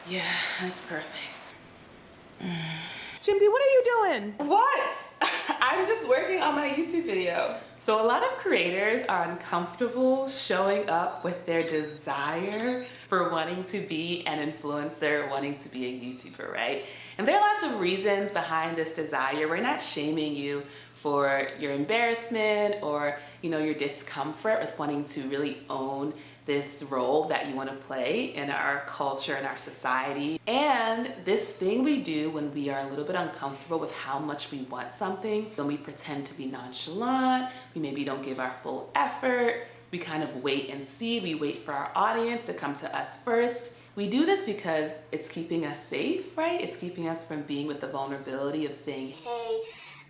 Yeah, that's perfect. Chimpy, what are you doing? What? I'm just working on my YouTube video. So a lot of creators are uncomfortable showing up with their desire for wanting to be an influencer, wanting to be a YouTuber, right? And there are lots of reasons behind this desire. We're not shaming you for your embarrassment or, your discomfort with wanting to really own this role that you want to play in our culture and our society. And this thing we do when we are a little bit uncomfortable with how much we want something, when we pretend to be nonchalant, we maybe don't give our full effort, we kind of wait and see, we wait for our audience to come to us first. We do this because it's keeping us safe, right? It's keeping us from being with the vulnerability of saying, hey,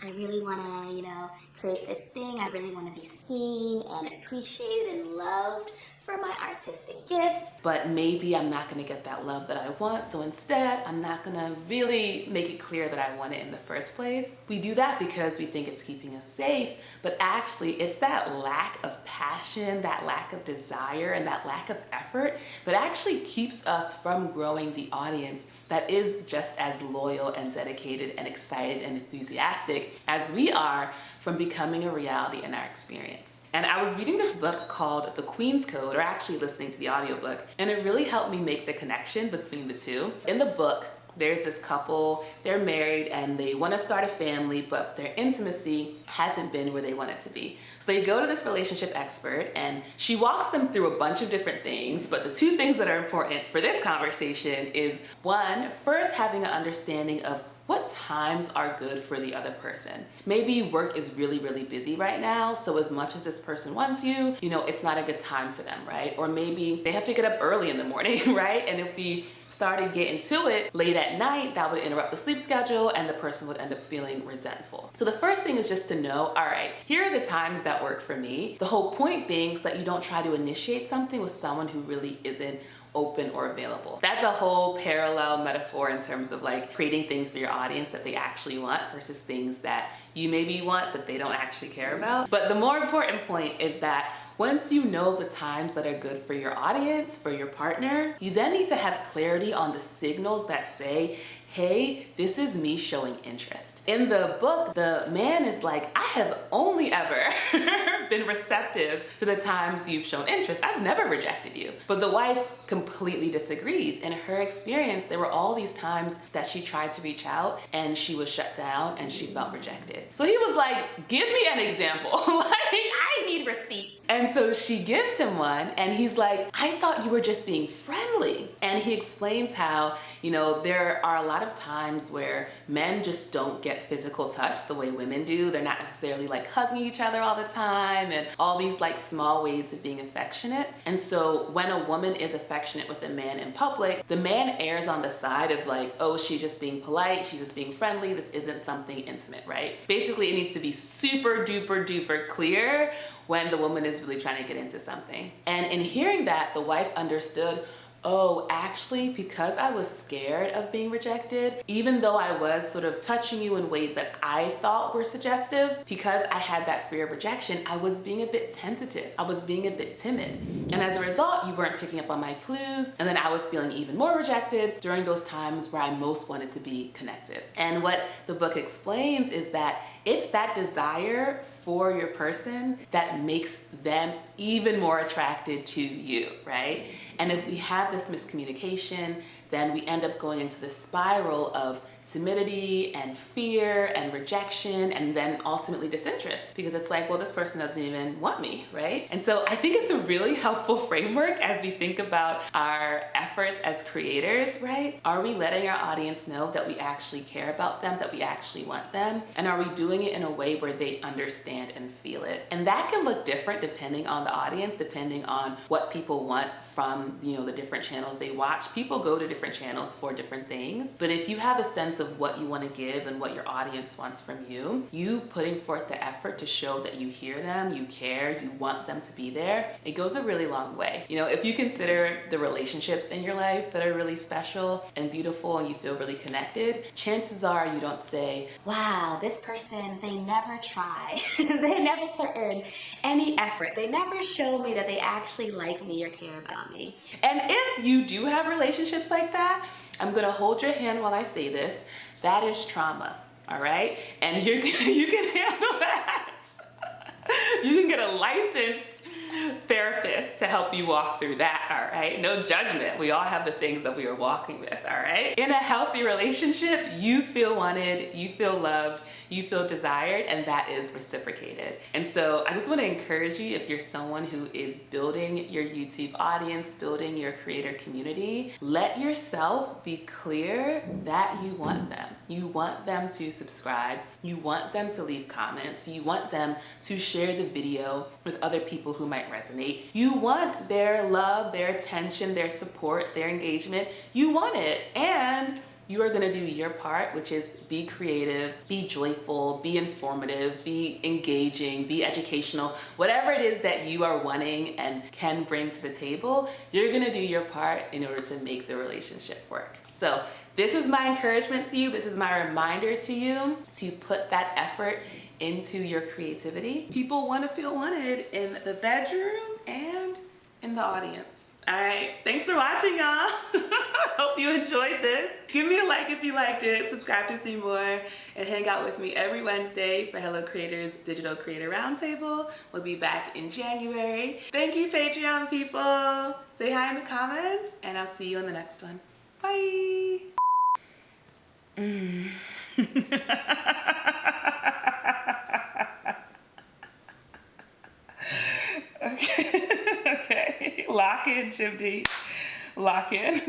I really want to, create this thing. I really want to be seen and appreciated and loved for my artistic gifts. But maybe I'm not going to get that love that I want, so instead I'm not going to really make it clear that I want it in the first place. We do that because we think it's keeping us safe, but actually it's that lack of passion, that lack of desire, and that lack of effort that actually keeps us from growing the audience that is just as loyal and dedicated and excited and enthusiastic as we are from becoming a reality in our experience. And I was reading this book called The Queen's Code, or actually listening to the audiobook, and it really helped me make the connection between the two. In the book, there's this couple, they're married and they want to start a family, but their intimacy hasn't been where they want it to be. So they go to this relationship expert and she walks them through a bunch of different things, but the two things that are important for this conversation is, one, first having an understanding of what times are good for the other person. Maybe work is really, really busy right now, so as much as this person wants you, it's not a good time for them, right? Or maybe they have to get up early in the morning, right? And if we started getting to it late at night, that would interrupt the sleep schedule and the person would end up feeling resentful. So the first thing is just to know, all right, here are the times that work for me. The whole point being so that you don't try to initiate something with someone who really isn't open or available. That's a whole parallel metaphor in terms of creating things for your audience that they actually want versus things that you maybe want that they don't actually care about. But the more important point is that once you know the times that are good for your audience, for your partner, you then need to have clarity on the signals that say, hey, this is me showing interest. In the book, the man is like, I have only ever been receptive to the times you've shown interest. I've never rejected you. But the wife completely disagrees. In her experience, there were all these times that she tried to reach out and she was shut down and she felt rejected. So he was like, give me an example. I need receipts. And so she gives him one and he's like, I thought you were just being friendly. And he explains how, there are a lot of times where men just don't get physical touch the way women do. They're not necessarily hugging each other all the time and all these small ways of being affectionate. And so when a woman is affectionate with a man in public, the man errs on the side of oh, she's just being polite, she's just being friendly, this isn't something intimate, right? Basically, it needs to be super duper duper clear when the woman is really trying to get into something. And in hearing that, the wife understood, oh, actually, because I was scared of being rejected, even though I was sort of touching you in ways that I thought were suggestive, because I had that fear of rejection, I was being a bit tentative. I was being a bit timid. And as a result, you weren't picking up on my clues, and then I was feeling even more rejected during those times where I most wanted to be connected. And what the book explains is that it's that desire for your person that makes them even more attracted to you, right? And if we have this miscommunication, then we end up going into this spiral of timidity and fear and rejection and then ultimately disinterest, because it's well, this person doesn't even want me, right? And so I think it's a really helpful framework as we think about our efforts as creators, right? Are we letting our audience know that we actually care about them, that we actually want them? And are we doing it in a way where they understand and feel it? And that can look different depending on the audience, depending on what people want from, the different channels they watch. People go to different channels for different things. But if you have a sense of what you want to give and what your audience wants from you, you putting forth the effort to show that you hear them, you care, you want them to be there, it goes a really long way. If you consider the relationships in your life that are really special and beautiful and you feel really connected, chances are you don't say, wow, this person, they never try. They never put in any effort. They never show me that they actually like me or care about me. And if you do have relationships like that, I'm gonna hold your hand while I say this. That is trauma, all right? And you can handle that. You can get a licensed therapist to help you walk through that, all right? No judgment. We all have the things that we are walking with, all right? In a healthy relationship, you feel wanted, you feel loved, you feel desired, and that is reciprocated. And so I just want to encourage you, if you're someone who is building your YouTube audience, building your creator community, let yourself be clear that you want them. You want them to subscribe. You want them to leave comments. You want them to share the video with other people who might resonate. You want their love, their attention, their support, their engagement. You want it. And you are gonna do your part, which is be creative, be joyful, be informative, be engaging, be educational. Whatever it is that you are wanting and can bring to the table, you're gonna do your part in order to make the relationship work. So this is my encouragement to you. This is my reminder to you to put that effort into your creativity. People wanna feel wanted in the bedroom and in the audience. All right, thanks for watching, y'all. Hope you enjoyed this. Give me a like if you liked it, subscribe to see more, and hang out with me every Wednesday for HelloCreator's Digital Creator Roundtable. We'll be back in January. Thank you, Patreon people. Say hi in the comments, and I'll see you in the next one. Bye. Okay. Okay. Lock in, Chimney. Lock in.